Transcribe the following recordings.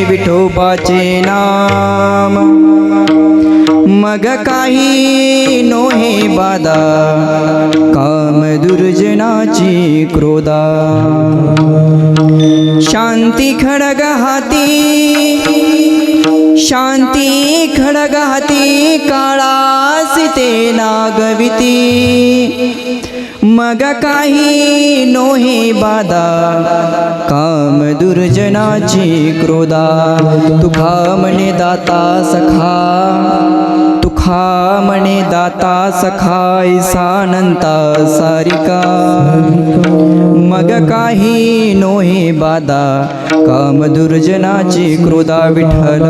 विठोबाचे नाम मग काही नोहे बाधा काम दुर्जनाची क्रोधा शांती खडग हाती काळासी ते नागविती मग काही नोहे बाधा काम दुर्जनाची क्रोधा तुखा म्हणे दाता सखा ऐसानंता सारिका मग काही नोहे बाधा काम दुर्जनाची क्रोधा विठ्ठल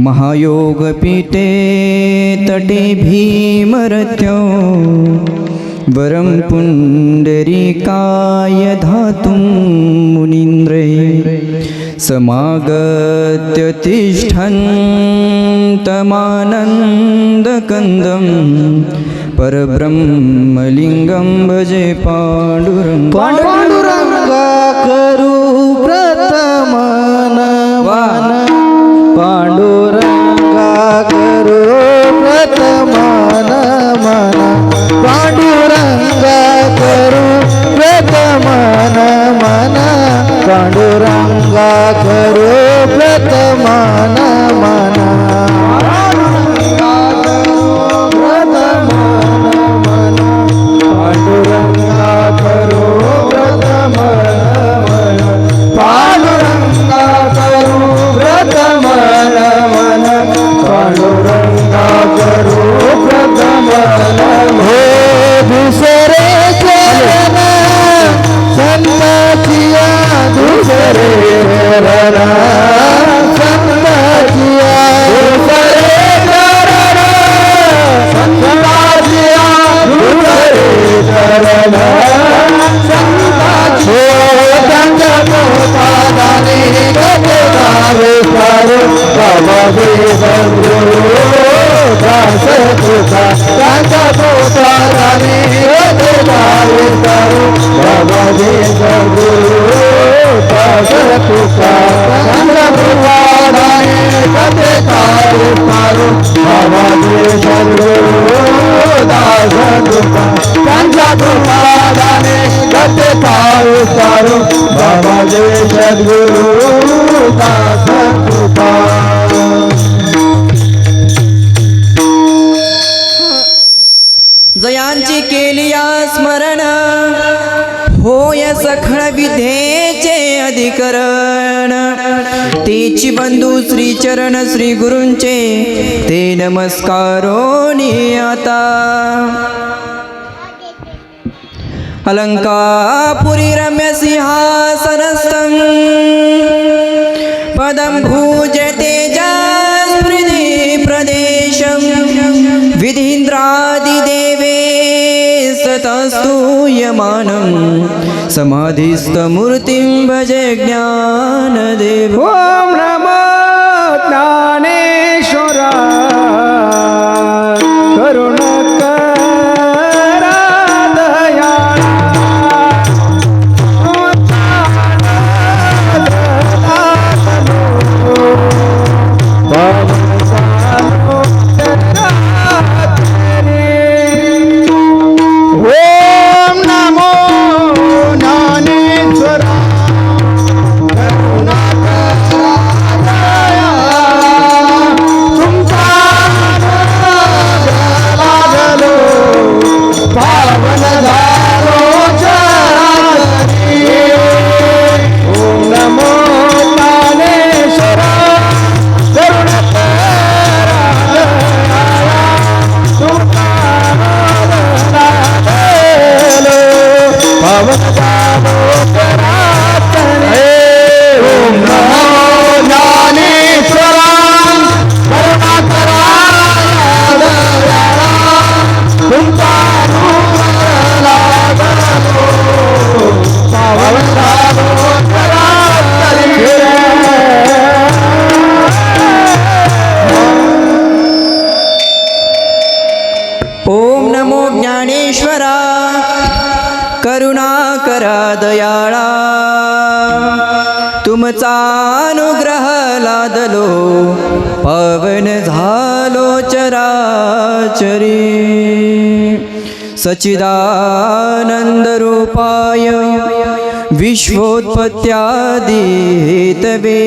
महायोग पीठे तटे भीमरथ्यो वरम पुंडरीकाय धातुं मुनीन्द्रे समागत्य तिष्ठन्तमानन्दकन्दं परब्रह्मलिङ्गं भजे पांडुरंगा करू प्रथम नमन पांडुरंगा करू प्रथम नमन पांडुरंगा करू प्रथम नमन पांडुरंगा करू प्रथम नमन पांडुरंगा करू प्रथम नमन पांडुरंगा करू प्रथम नमन पांडुरंगा करू प्रथम नमन हो दुसरे चरण संताचिया दुसरे चरण संताचिया दुसरे चरण संताचिया दुसरे चरण संताचिया सारो बाबा दे बंधु दास तुका कांता पोता रानी दे दावे सारो बाबा दे बंधु दास तुका कांता पोता रानी दे दावे सारो बाबा दे बंधु दास तुका कांता पोता रानी दे दावे सारो बाबा दे सद्गुरु जयांची केलिया स्मरण होय सखळ विधेचे अधिकरण तीच श्रीची बंधू श्री चरण श्री गुरूंचे ते नमस्कारो आता अलंकापुरी रम्य सिंहासनस्थं पदं भूजते जास्पृदे प्रदेशं विधीन्द्रादिदेवे सतस्तूयमानं समाधिस्थमूर्तिं भजे ज्ञानदेव ॐ नमो ज्ञानेश्वरा करुणकरा दयाळा ओम नमो ज्ञानेश्वरा पावन झालो चराचरी ओम नमो ज्ञानेश्वरा करुणकरा दयाळा पावन झालो चराचरी ओम नमो ज्ञानेश्वरा करुणकरा दयाळा तुमचा ओम नमो ज्ञानेश्वरा करुणाकरा दयाळा तुमचा अनुग्रह लादलो पवन झालो चराचरी सच्चिदानंद रूपाय विश्वोत्पत्त्यादि हेतवे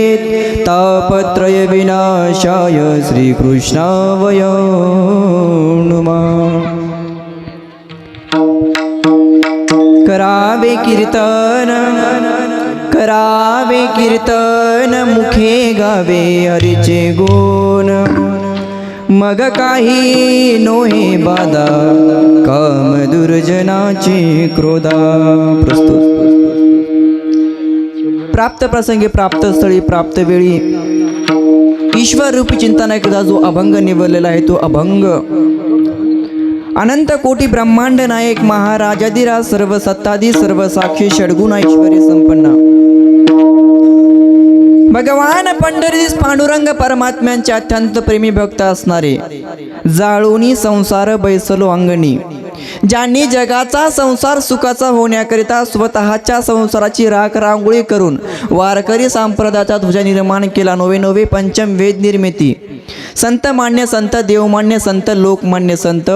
तापत्रय विनाशाय श्रीकृष्णाय नमः करावे कीर्तन मुखे गावे हरीचे गुण मग काही नोहे बाधा काम दुर्जनाची क्रोधा प्रस्तुत प्राप्त प्रसंगी प्राप्त स्थळी प्राप्त वेळी ईश्वर रूपी चिंतनाचा जो अभंग निवडलेला आहे तो अभंग अनंत कोटी ब्रह्मांड नायक महाराजाधिराज सर्व सत्ताधी सर्व साक्षी षडगुण ऐश्वर्य संपन्न भगवान पंढरीस पांडुरंग परमात्म्यांचे अत्यंत प्रेमी भक्त असणारे जाळोनी संसार बैसलो अंगणी ज्यांनी जगाचा संसार सुखाचा होण्याकरिता स्वतःच्या संसाराची राख रांगोळी करून वारकरी संप्रदायाचा ध्वजा निर्माण केला नवे नवे पंचम वेद निर्मिती संत मान्य संत देवमान्य संत लोकमान्य संत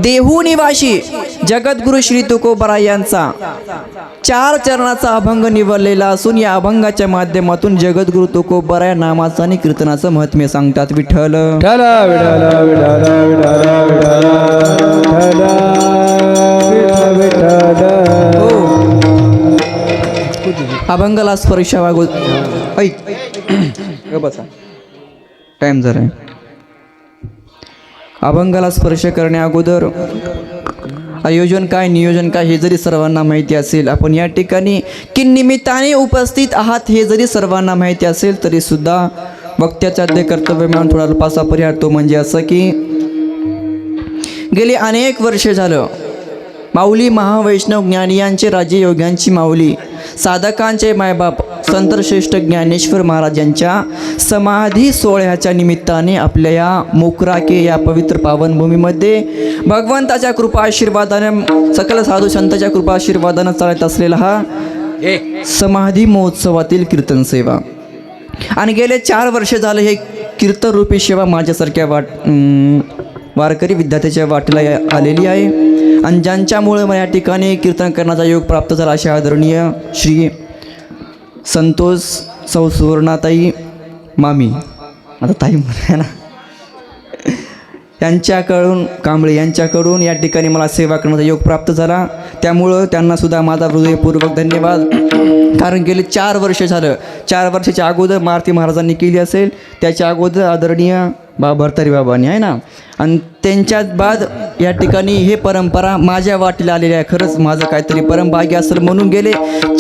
देहू निवासी जगद्गुरु श्री तुकोबराय यांचा 4 चरणाचा अभंग निवडलेला असून या अभंगाच्या माध्यमातून जगद्गुरु तुकोबराय नामाचं आणि कीर्तनाचं महत्त्व सांगतात. विठ्ठल हो अभंगाला स्पर्श वागू ऐक बसा टाइम जरा अभंगाला स्पर्श करण्या अगोदर आयोजन काय नियोजन काय हे जरी सर्वांना माहिती असेल, आपण या ठिकाणी की निमित्ताने उपस्थित आहात हे जरी सर्वांना माहिती असेल तरी सुद्धा वक्त्याचे आद्य कर्तव्य म्हणून थोडा पासा पर्याय तो म्हणजे असं की गेली अनेक वर्ष झालं माऊली महावैष्णव ज्ञानियांचे राज्य योग्यांची माऊली साधकांचे मायबाप संतश्रेष्ठ ज्ञानेश्वर महाराजांच्या समाधी सोहळ्याच्या निमित्ताने आपल्या या मोकराके या पवित्र पावनभूमीमध्ये भगवंताच्या कृपा आशीर्वादाने सकल साधू संतांच्या कृपा आशीर्वादाने चालत असलेला हा समाधी महोत्सवातील कीर्तन सेवा आणि गेले 4 वर्ष झाले हे कीर्तन रूपी सेवा माझ्यासारख्या वारकरी विद्यार्थ्याच्या वाटेला आलेली आहे आणि ज्यांच्यामुळे मला या ठिकाणी कीर्तन करण्याचा योग प्राप्त झाला अशा आदरणीय श्री संतोष सौ सुवर्णाताई मामी आता ताई म्हणा ना यांच्याकडून कांबळे यांच्याकडून या ठिकाणी मला सेवा करण्याचा योग प्राप्त झाला. त्यामुळं त्यांनासुद्धा माझा हृदयपूर्वक धन्यवाद. कारण गेले 4 वर्ष झालं, 4 वर्षाच्या अगोदर मारुती महाराजांनी केली असेल, त्याच्या अगोदर आदरणीय भरतारी बाबांनी आहे ना, आणि त्यांच्या बाद या ठिकाणी हे परंपरा माझ्या वाटेला आलेली आहे. खरंच माझं काहीतरी परमभाग्य असेल म्हणून गेले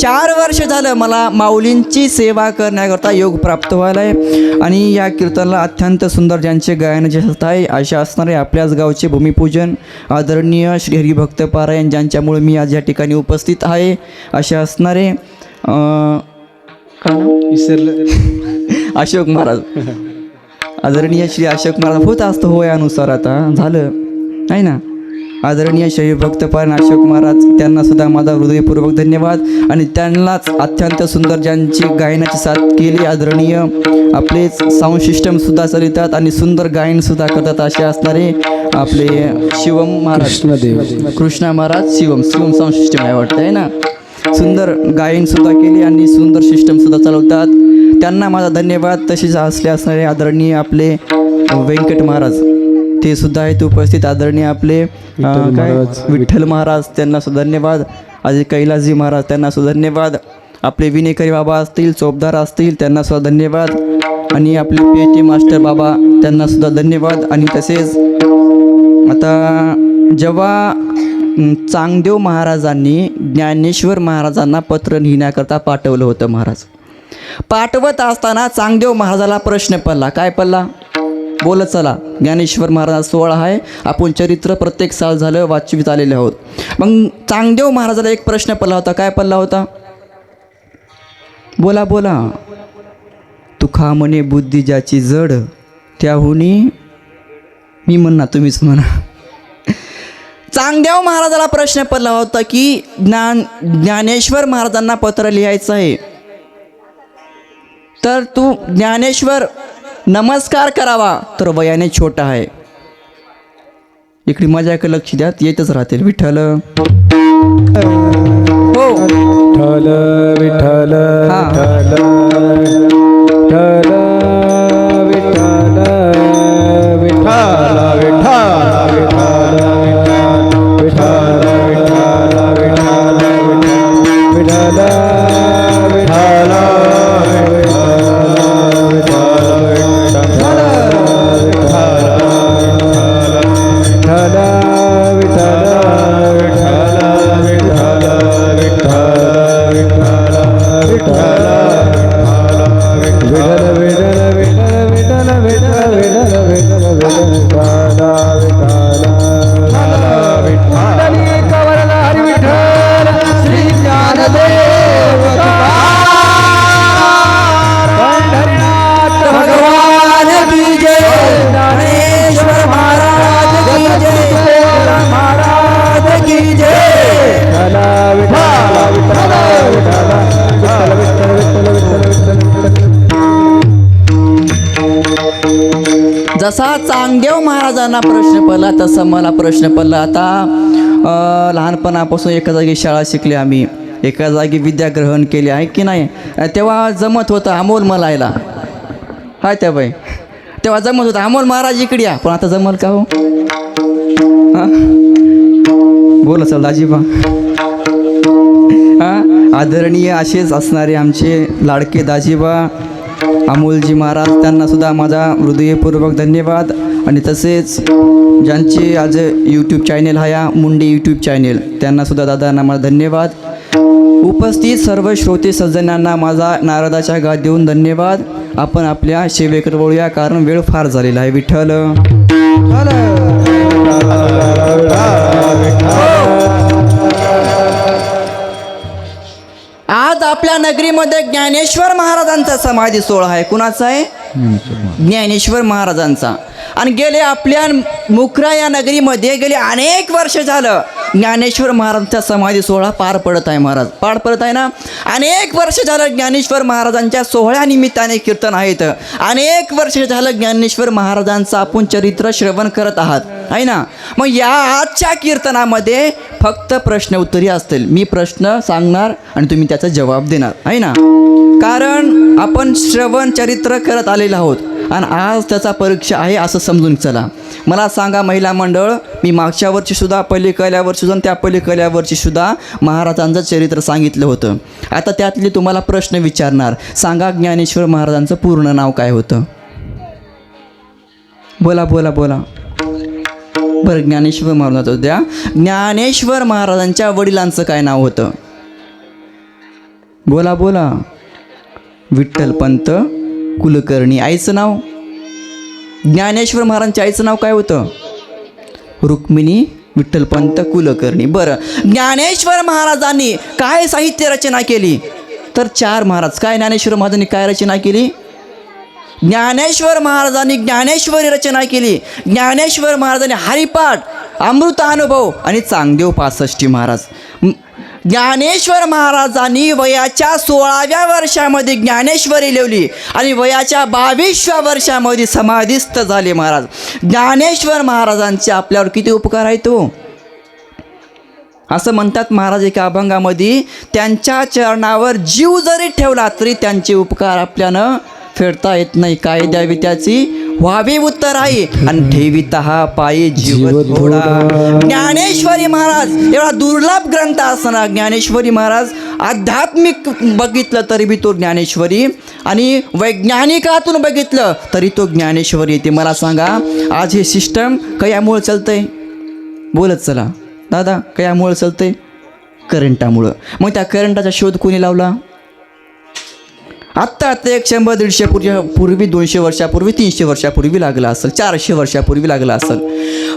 4 वर्ष झालं मला माऊलींची सेवा करण्याकरता योग प्राप्त व्हायला आहे. आणि या कीर्तनाला अत्यंत सुंदर ज्यांचे गायन जे आहे असे असणारे आपल्याच गावचे भूमिपूजन आदरणीय श्री हरिभक्त पारायण, ज्यांच्यामुळे मी आज या ठिकाणी उपस्थित आहे, असे असणारे अशोक महाराज, आदरणीय श्री अशोक महाराज होत असतं होय अनुसार आता झालं आहे ना. आदरणीय श्री भक्त पारायण अशोक महाराज, त्यांना सुद्धा माझा हृदयपूर्वक धन्यवाद. आणि त्यांनाच अत्यंत सुंदर ज्यांची गायनाची साथ केली आदरणीय आपलेच साऊंड सिस्टमसुद्धा चालवतात आणि सुंदर गायनसुद्धा करतात असे असणारे आपले शिवम महाराज, कृष्णा महाराज, शिवम साऊंड सिस्टम आहे वाटतं आहे ना. सुंदर गायनसुद्धा केली आणि सुंदर सिस्टमसुद्धा चालवतात, त्यांना माझा धन्यवाद. तसेच असले असणारे आदरणीय आपले व्यंकट महाराज, ते सुद्धा आहेत उपस्थित. आदरणीय आपले विठ्ठल महाराज, त्यांना सुद्धा धन्यवाद. अजय कैलासजी महाराज, त्यांना सुद्धा धन्यवाद. आपले विनेकरी बाबा असतील, चोपदार असतील, त्यांना सुद्धा धन्यवाद. आणि आपले PhD मास्टर बाबा, त्यांना सुद्धा धन्यवाद. आणि तसेच आता जेव्हा चांगदेव महाराजांनी ज्ञानेश्वर महाराजांना पत्र लिहिण्याकरता पाठवलं होतं, महाराज पाठवत असताना चांगदेव महाराजाला प्रश्न पडला. काय पडला बोलत चला. ज्ञानेश्वर महाराज 16 आहे, आपण चरित्र प्रत्येक साल झालं वाचवीत आलेले आहोत. मग चांगदेव महाराजाला एक प्रश्न पडला होता. काय पडला होता? बोला बोला. तुखा म्हणे बुद्धी ज्याची जड, त्याहुनी मी म्हणणार तुम्हीच म्हणा. चांगदेव महाराजाला प्रश्न पडला होता की ज्ञानेश्वर महाराजांना पत्र लिहायचं आहे, तर तू ज्ञानेश्वर नमस्कार करावा तर वयाने छोटा आहे. इकडे माझ्याकडे लक्ष द्या, येतच राहतील. विठ्ठल हो विठ्ठल विठ्ठल विठ्ठल विठ्ठल विठ्ठल जसा चांगदेव महाराजांना प्रश्न पडला तसा मला प्रश्न पडला. आता लहानपणापासून एका जागी शाळा शिकली आम्ही, एका जागी विद्या ग्रहण केली आहे की नाही. तेव्हा जमत होतं अमोल मलायला, हाय त्या बाई, तेव्हा जमत होतं अमोल महाराज इकडे या. पण आता जमल का हो? हां बोला चल दाजीबा. हां आदरणीय असेच असणारे आमचे लाडके दाजीबा अमोलजी महाराज, त्यांनासुद्धा माझा हृदयपूर्वक धन्यवाद. आणि तसेच ज्यांचे आज यूट्यूब चॅनेल आहे मुंडे यूट्यूब चॅनेल, त्यांनासुद्धा दादांना माझा धन्यवाद. उपस्थित सर्व श्रोते सज्जनांना माझा नारदाच्या गात देऊन धन्यवाद. आपण आपल्या सेवेकडे वळूया, कारण वेळ फार झालेला आहे. विठ्ठल आज आपल्या नगरीमध्ये ज्ञानेश्वर महाराजांचा समाधी सोहळा आहे. कुणाचा आहे? ज्ञानेश्वर महाराजांचा. आणि गेले आपल्या मुकरा या नगरीमध्ये गेले अनेक वर्ष झालं ज्ञानेश्वर महाराजांचा समाधी सोहळा पार पडत आहे. महाराज पार पडत आहे ना. अनेक वर्ष झालं ज्ञानेश्वर महाराजांच्या सोहळ्यानिमित्ताने कीर्तन आहेत. अनेक वर्ष झालं ज्ञानेश्वर महाराजांचं आपण चरित्र श्रवण करत आहात आहे ना. मग या आजच्या कीर्तनामध्ये फक्त प्रश्न उत्तरी असतील. मी प्रश्न सांगणार आणि तुम्ही त्याचा जबाब देणार आहे ना. कारण आपण श्रवण चरित्र करत आलेलो आहोत आणि आज त्याचा परीक्षा आहे असं समजून चला. मला सांगा महिला मंडळ, मी मागच्या वर्षीसुद्धा पलीकडल्या वर्षीसुद्धा त्या पलीकडल्या वर्षीसुद्धा महाराजांचं चरित्र सांगितलं होतं. आता त्यातले तुम्हाला प्रश्न विचारणार. सांगा ज्ञानेश्वर महाराजांचं पूर्ण नाव काय होतं? बोला बोला बोला. बरं, ज्ञानेश्वर महाराजांचं द्या. ज्ञानेश्वर महाराजांच्या वडिलांचं काय नाव होतं? बोला बोला. विठ्ठलपंत कुलकर्णी. आईचं नाव? ज्ञानेश्वर महाराजांच्या आईचं नाव काय होतं? रुक्मिणी विठ्ठलपंत कुलकर्णी. बरं, ज्ञानेश्वर महाराजांनी काय साहित्य रचना केली? तर 4 महाराज. काय ज्ञानेश्वर महाराजांनी काय रचना केली? ज्ञानेश्वर महाराजांनी ज्ञानेश्वरी रचना केली. ज्ञानेश्वर महाराजांनी हरिपाठ, अमृतानुभव आणि चांगदेव 65 महाराज. ज्ञानेश्वर महाराजांनी वयाच्या 16व्या वर्षामध्ये ज्ञानेश्वरी लिहिली आणि वयाच्या 22व्या वर्षामध्ये समाधीस्थ झाले महाराज. ज्ञानेश्वर महाराजांचे आपल्यावर किती उपकार आहेत हो. असं म्हणतात महाराज एका अभंगामध्ये, त्यांच्या चरणावर जीव जरी ठेवला तरी त्यांचे उपकार आपल्यानं फेडता येत नाही. काय द्यावी त्याची? व्हावी उत्तर आहे आणि ठेविता हा पायी जीव थोडा. ज्ञानेश्वरी महाराज एवढा दुर्लभ ग्रंथ असताना ज्ञानेश्वरी महाराज आध्यात्मिक बघितलं तरी बी तो ज्ञानेश्वरी आणि वैज्ञानिकातून बघितलं तरी तो ज्ञानेश्वरी येते. मला सांगा आज हे सिस्टम कयामुळं चालतंय? बोलत चला दादा, कयामुळं चालतंय? करंटामुळं. मग त्या करंटाचा शोध कोणी लावला? आत्ता 100-150 पूर्वी 200 वर्षापूर्वी 300 वर्षापूर्वी लागला असेल, 400 वर्षापूर्वी लागला असेल.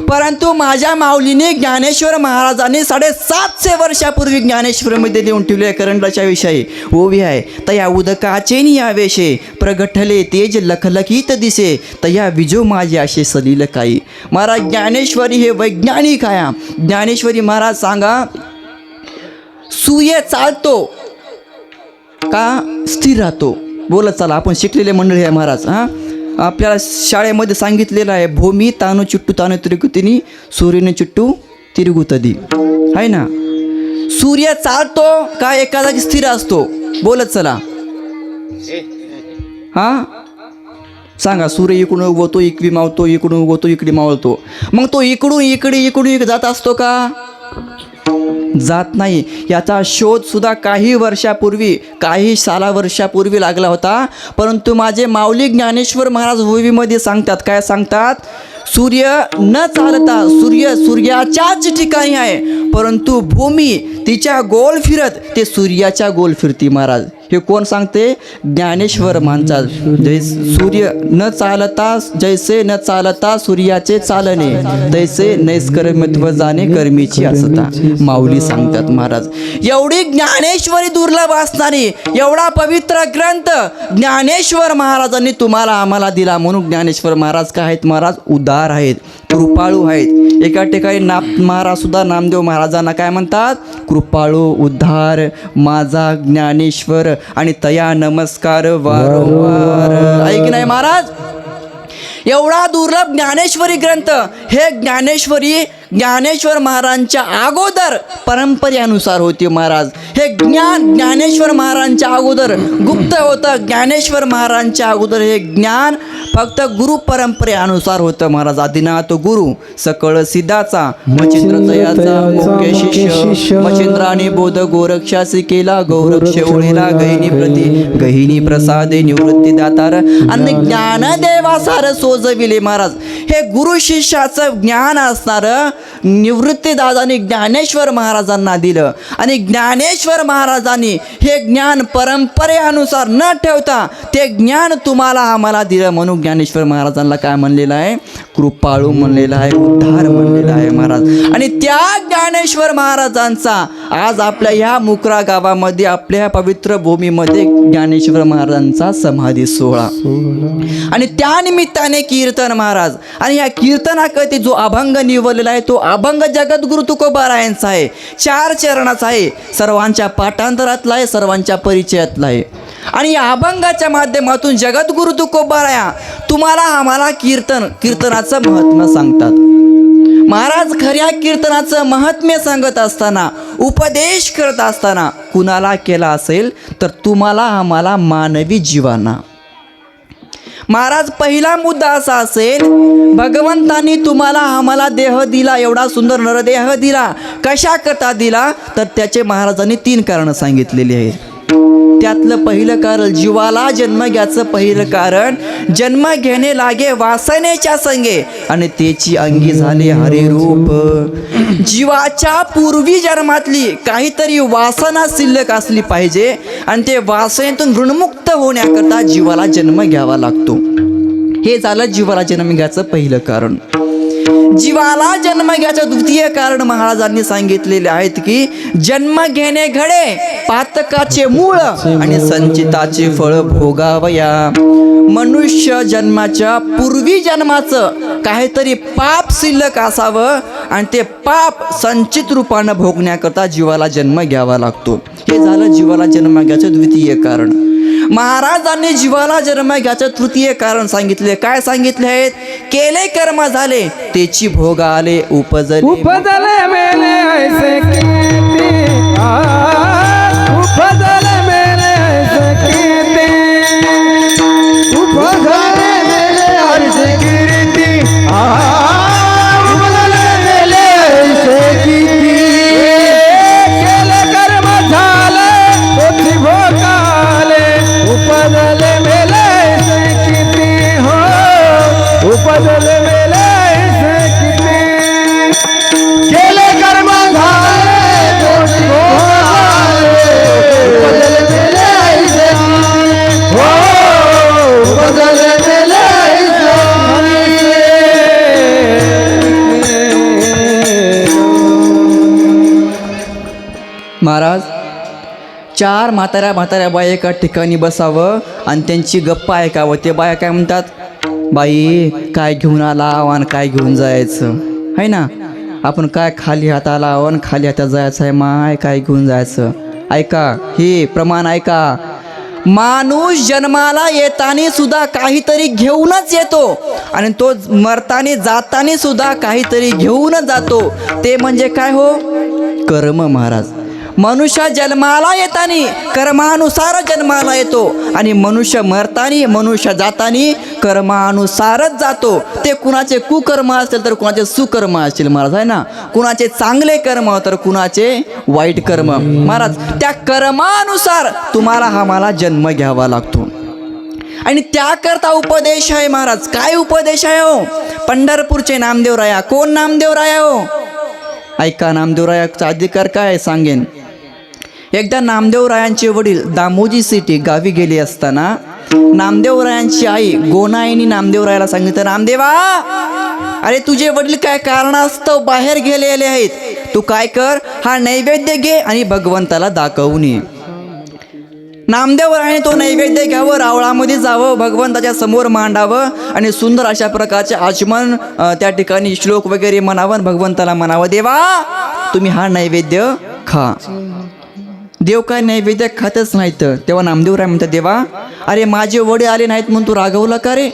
परंतु माझ्या माऊलीने ज्ञानेश्वर महाराजांनी 750 वर्षापूर्वी ज्ञानेश्वरमध्ये लिहून ठेवले करंटाच्या विषयी ओवी आहे. तया उदकाचे नियावेशे प्रगटले तेज लखलखीत दिसे तया विजो माझे असे सलील काही. महाराज ज्ञानेश्वरी हे वैज्ञानिक आहे. ज्ञानेश्वरी महाराज सांगा, सूर्य चालतो का स्थिर राहतो? बोलत चला, आपण शिकलेले मंडळी आहे महाराज. आपल्याला शाळेमध्ये सांगितलेलं आहे, भूमी तानु चिट्टू तानु तिरुगुतिनी सूर्यने चिट्टू तिरुगुतदी, आहे ना. सूर्य चालतो का एका जागी स्थिर असतो? बोलत चला. सांगा. सूर्य इकडून उगवतो इकडे मावतो, इकडून उगवतो इकडे मावळतो. मग तो इकडून इकडे जात असतो का? जात नाही. याचा शोध सुद्धा काही वर्षापूर्वी, काही वर्षापूर्वी लागला होता. परंतु माझे माऊली ज्ञानेश्वर महाराज ओवीमध्ये सांगतात. काय सांगतात? सूर्य न चालता सूर्याच्याच ठिकाणी आहे, परंतु भूमी तिच्या गोल फिरत ते सूर्याच्या गोल फिरती महाराज. हे कोण सांगते? ज्ञानेश्वर महाराज. सूर्य न चालता, जैसे न चालता सूर्याचे चालणे तैसे नैष्कर्मत्व जाणे कर्मीची असता. माऊली सांगतात महाराज. एवढी ज्ञानेश्वरी दुर्लभ असणारी एवढा पवित्र ग्रंथ ज्ञानेश्वर महाराजांनी तुम्हाला आम्हाला दिला. म्हणून ज्ञानेश्वर महाराज काय आहेत महाराज? उदार आहेत, कृपाळू आहेत. एका ठिकाणी महाराज सुद्धा नामदेव महाराजांना काय म्हणतात? कृपाळू, उद्धार, माझा ज्ञानेश्वर आणि तया नमस्कार वारंवार. ऐक नाही महाराज, एवढा दुर्लभ ज्ञानेश्वरी ग्रंथ. हे ज्ञानेश्वर महाराजांच्या अगोदर परंपरेनुसार होते महाराज. हे ज्ञान ज्ञानेश्वर महाराजांच्या अगोदर गुप्त होतं. ज्ञानेश्वर महाराजांच्या अगोदर हे ज्ञान फक्त गुरु परंपरेनुसार होतं महाराज. आदिनाथ गुरु सकळ सिद्धाचा मचिंद्र तयाचा मुख्य शिष्य मचिंद्राने बोध गोरक्षासी केला गौरक्ष ओळीला गहिनी प्रसादे निवृत्ती दातार आणि ज्ञानदेवासार सोजविले महाराज. हे गुरु शिष्याचं ज्ञान असणारं निवृत्तीदादांनी ज्ञानेश्वर महाराजांना दिलं आणि ज्ञानेश्वर महाराजांनी हे ज्ञान परंपरेनुसार न ठेवता ते ज्ञान तुम्हाला आम्हाला दिलं. म्हणून ज्ञानेश्वर महाराजांना काय म्हणलेलं आहे? कृपाळू म्हणलेलं आहे, उद्धार म्हणलेलं आहे महाराज. आणि त्या ज्ञानेश्वर महाराजांचा आज आपल्या ह्या मुकरा गावामध्ये, आपल्या पवित्र भूमीमध्ये ज्ञानेश्वर महाराजांचा समाधी सोहळा आणि त्या निमित्ताने कीर्तन महाराज. आणि या कीर्तनाकरता जो अभंग निवडलेला आहे तो अभंग जगद्गुरु तुकोबारायांचा आहे. 4 चरणाचा आहे, सर्वांच्या पाठांतरातला आहे, सर्वांच्या परिचयातला आहे. आणि या अभंगाच्या माध्यमातून जगद्गुरु तुकोबाराया तुम्हाला आम्हाला कीर्तनाचं महत्त्व सांगतात. महाराज खऱ्या कीर्तनाचं महात्म्य सांगत असताना, उपदेश करत असताना कुणाला केला असेल तर तुम्हाला आम्हाला मानवी जीवांना. महाराज पहिला मुद्दा असा असेल, भगवंतांनी तुम्हाला आम्हाला देह दिला, एवढा सुंदर नरदेह दिला, कशा करता दिला? तर त्याचे महाराजांनी 3 कारणं सांगितलेली आहेत. त्यातलं पहिलं कारण, जीवाला जन्म घ्यायचं पहिलं कारण, जन्म घेणे लागे वासनेच्या संगे आणि त्याची अंगी झाले हरिरूप. जीवाच्या पूर्वी जन्मातली काहीतरी वासना शिल्लक असली पाहिजे आणि ते वासनेतून ऋणमुक्त होण्याकरता जीवाला जन्म घ्यावा लागतो. हे झालं जीवाला जन्म घ्यायचं पहिलं कारण. जीवाला जन्म घ्यायचं द्वितीय कारण महाराजांनी सांगितलेले आहेत की जन्म घेणे घडे पातकाचे मूळ आणि संचिताचे फळ भोगावया. मनुष्य जन्माच्या पूर्वी जन्माचं काहीतरी पाप शिल्लक असावं आणि ते पाप संचित रूपानं भोगण्याकरता जीवाला जन्म घ्यावा लागतो. हे झालं जीवाला जन्म घ्यायचं द्वितीय कारण. महाराजांनी जीवाला जन्म घ्यायचं तृतीय कारण सांगितले. काय सांगितले आहेत? केले कर्म झाले त्याची भोग आले उपजले मेले ऐसे कीर्ती, उपजले मेले ऐसे कीर्ती, उपजले मेले ऐसे कीर्ती, उपजले मेले ऐसे कीर्ती. केले कर्म झाले त्याची भोग आले, उपजले मेले ऐसे कीर्ती, हो उपजले मेले ऐसे कीर्ती. केले कर्म झाले त्याची भोग आले, उपजले मेले ऐसे कीर्ती, हो उपजले मेले ऐसे महाराज 4 म्हाताऱ्या बाया एका ठिकाणी बसावं आणि त्यांची गप्पा ऐकावं. ते बाया काय म्हणतात? बाई काय घेऊन आला आणि काय घेऊन जायचं आहे ना, आपण काय खाली हाताला आणि खाली हातात जायचं आहे, माय काय घेऊन जायचं. ऐका हे प्रमाण ऐका. माणूस जन्माला येताना सुद्धा काहीतरी घेऊनच येतो आणि तो मरताना जाताना सुद्धा काहीतरी घेऊनच जातो. ते म्हणजे काय हो? कर्म. महाराज मनुष्य जन्माला येताना कर्मानुसार जन्माला येतो आणि मनुष्य मरताना मनुष्य जाताना कर्मानुसारच जातो. ते कुणाचे कुकर्म असतील तर कुणाचे सुकर्म असतील महाराज आहे ना, कुणाचे चांगले कर्म तर कुणाचे वाईट कर्म. महाराज त्या कर्मानुसार तुम्हाला आम्हाला जन्म घ्यावा लागतो आणि त्याकरता उपदेश आहे. महाराज काय उपदेश आहे हो? पंढरपूरचे नामदेवराया. कोण नामदेवराया हो? ऐका नामदेवरायाचा अधिकार काय सांगेन. एकदा नामदेवरायांचे वडील दामोजी सिटी गावी गेले असताना नामदेवरायांची आई गोनाईनी नामदेवरायाला सांगितलं, नामदेवा अरे तुझे वडील काय कारणास्तव बाहेर गेलेले आहेत, तू काय कर, हा नैवेद्य घे आणि भगवंताला दाखवून ये. नामदेवरायाने तो नैवेद्य घ्यावं, रावळामध्ये जावं, भगवंताच्या समोर मांडावं आणि सुंदर अशा प्रकारचे आचमन त्या ठिकाणी श्लोक वगैरे म्हणावं, भगवंताला म्हणावं, देवा तुम्ही हा नैवेद्य खा. देव काय नैवेद्य खातच नाहीत. तेव्हा नामदेवराय म्हणतात, देवा अरे माझे वडील आले नाहीत म्हणून तू रागवला का रे?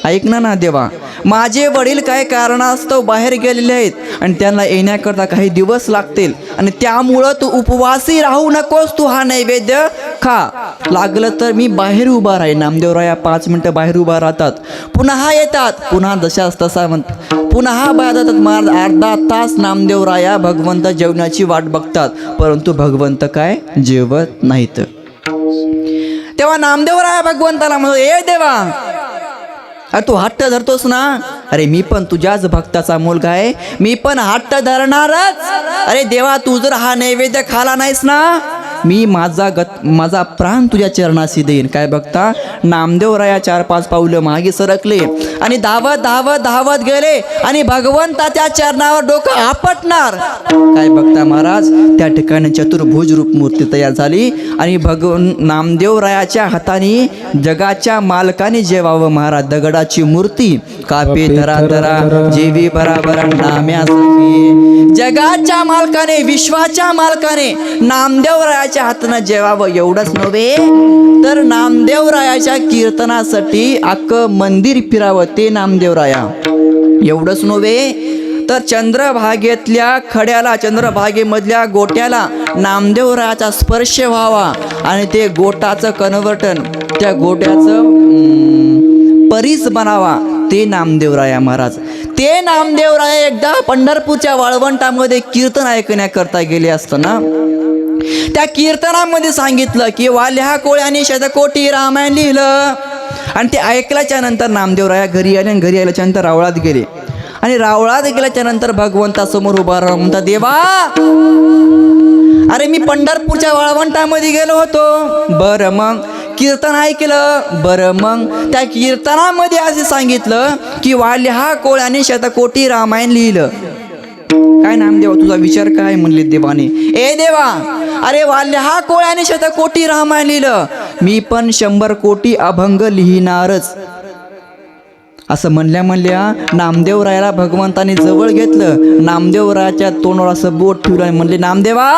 ऐक ना देवा, माझे वडील काय कारणास्तव बाहेर गेलेले आहेत आणि त्यांना येण्याकरता काही दिवस लागतील आणि त्यामुळं तू उपवासी राहू नकोस, तू हा नैवेद्य खा. लागलं तर मी बाहेर उभा राहीन. नामदेवराया 5 मिनटं बाहेर उभा राहतात, पुन्हा येतात, पुन्हा जशाच तसा म्हणतात, पुन्हा बाहेर जातात. महाराज अर्धा तास नामदेवराया भगवंत जेवणाची वाट बघतात, परंतु भगवंत काय जेवत नाहीत. तेव्हा नामदेवराया भगवंताला म्हणतो, ए देवा अरे तू हट्ट धरतोस ना, अरे मी पण तुझ्याच भक्ताचा मुलगा आहे, मी पण हट्ट धरणारच. अरे देवा तू जर हा नैवेद्य खाला नाहीस ना, मी माझा प्राण तुझ्या चरणाशी देईन. काय बघता नामदेवराया 4-5 पावलं मागे सरकले आणि धावत गेले आणि भगवंताच्या चरणावर डोकं आपटणार. काय बघता महाराज त्या ठिकाणी चतुर्भुज रूप मूर्ती तयार झाली आणि नामदेवरायाच्या हाताने जगाच्या मालकाने जेवावं. महाराज दगडाची मूर्ती कापे धरा जेवी बराबर नाम्यासाठी. जगाच्या मालकाने विश्वाच्या मालकाने नामदेवरायाच्या हाताने जेवावं. एवढंच नव्हे तर नामदेवरायाच्या कीर्तनासाठी अख्खं मंदिर फिरावं ते नामदेवराया. एवढंच नव्हे तर चंद्रभागेतल्या खड्याला, चंद्रभागेमधल्या गोट्याला नामदेवरायाचा स्पर्श व्हावा आणि ते गोटाचं कन्वर्टन, त्या गोट्याचं परीस बनावा ते नामदेवराया महाराज. ते नामदेवराया एकदा पंढरपूरच्या वाळवंटामध्ये कीर्तन ऐकण्याकरता गेले असताना त्या कीर्तनामध्ये सांगितलं की वाल्या कोळ्याने शतकोटी रामायण लिहिलं. आणि ते ऐकल्याच्या नंतर नामदेवराया घरी आले आणि घरी आल्याच्या नंतर रावळात गेले. आणि रावळात गेल्याच्या नंतर भगवंतासमोर उभा राहून म्हणता, देवा अरे मी पंढरपूरच्या वाळवंटामध्ये गेलो होतो. बरं मग कीर्तन ऐकलं. बरं मग त्या कीर्तनामध्ये असे सांगितलं की वाल्या कोळ्याने शतकोटी रामायण लिहिलं. काय नामदेवा तुझा विचार काय म्हणले देवाने. ए देवा अरे वाल्या कोळ्याने शतकोटी रामायण लिहिलं, मी पण 100 कोटी अभंग लिहिणारच. असं म्हणल्या नामदेवरायाला भगवंताने जवळ घेतलं. नामदेवरायाच्या तोंडावर असं बोट ठेवलं आणि म्हणले, नामदेवा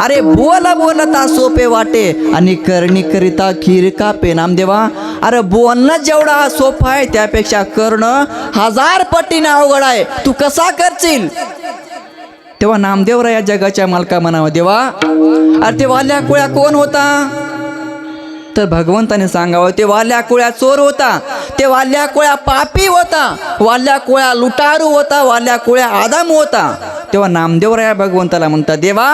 अरे बोलता सोपे वाटे आणि करणी करिता खीर कापे. नामदेवा अरे बोलणं जेवढा सोपं आहे त्यापेक्षा करणं 1000 पटीने अवघड आहे. तू कसा करशील. तेव्हा नामदेवराया जगाच्या मालका म्हणावं, देवा अरे ते वाल्या कोळ्या कोण होता. तर भगवंताने सांगावं, ते वाल्या कोळ्या चोर होता, ते वाल्या कोळ्या पापी होता, वाल्या कोळ्या लुटारू होता, वाल्या कोळ्या आदम होता. तेव्हा नामदेवराया भगवंताला म्हणतात, देवा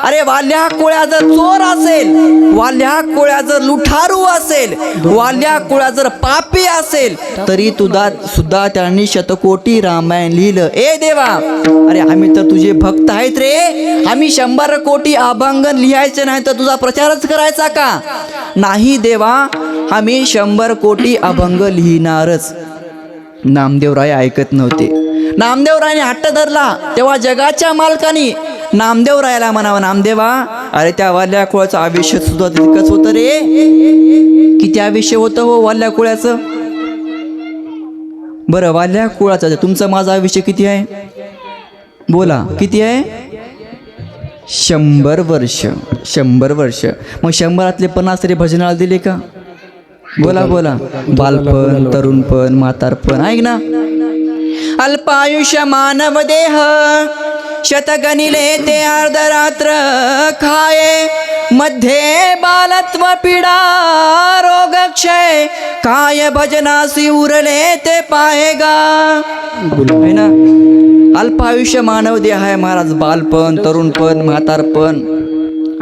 अरे वाल्या कोळ्या जर चोर असेल, वाल्या कोळ्या जर लुटारू असेल, वाल्या कोळ्या जर पापी असेल तरी तुझा सुद्धा त्यांनी शतकोटी रामायण लिहिलं. ए देवा अरे आम्ही तर तुझे भक्त आहेत रे, आम्ही 100 कोटी अभंग लिहायचे नाही तर तुझा प्रचारच करायचा का. नाही देवा आम्ही 100 कोटी अभंग लिहिणारच. नामदेवराय ऐकत नव्हते. नामदेवरायाने हट्ट धरला. तेव्हा जगाच्या मालकाने नामदेवरायाला म्हणावं, नामदेवा अरे त्या वाल्या कोळ्याचं आयुष्य सुद्धा तितकंच होतं रे. किती आयुष्य होतं हो वाल्या कोळ्याचं. बरं वाल्या कोळ्याचं तुमचं माझं आयुष्य किती आहे बोला. किती आहे. 100 वर्ष. 100 वर्ष. मग 100 50 तरी भजनाला दिले का. बोला बोला. बालपण, तरुणपण, म्हातारपण. ऐक ना. अल्पायुष्य मानव देह शतगणिले ते अर्धरात्र खाये. मध्ये बालत्व पीडा रोग क्षय काय भजनासी उरले ते पाहेगा. है ना. अल्पायुष्य मानव देह आहे महाराज. बालपण, तरुणपण, म्हातारपण.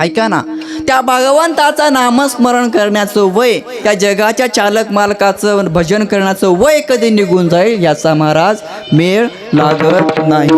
ऐका ना. त्या भगवंताचा नामस्मरण करण्याचं वय, त्या जगाच्या चालक मालकाचं भजन करण्याचं वय कधी निघून जाईल याचा महाराज मेळ लागत नाही.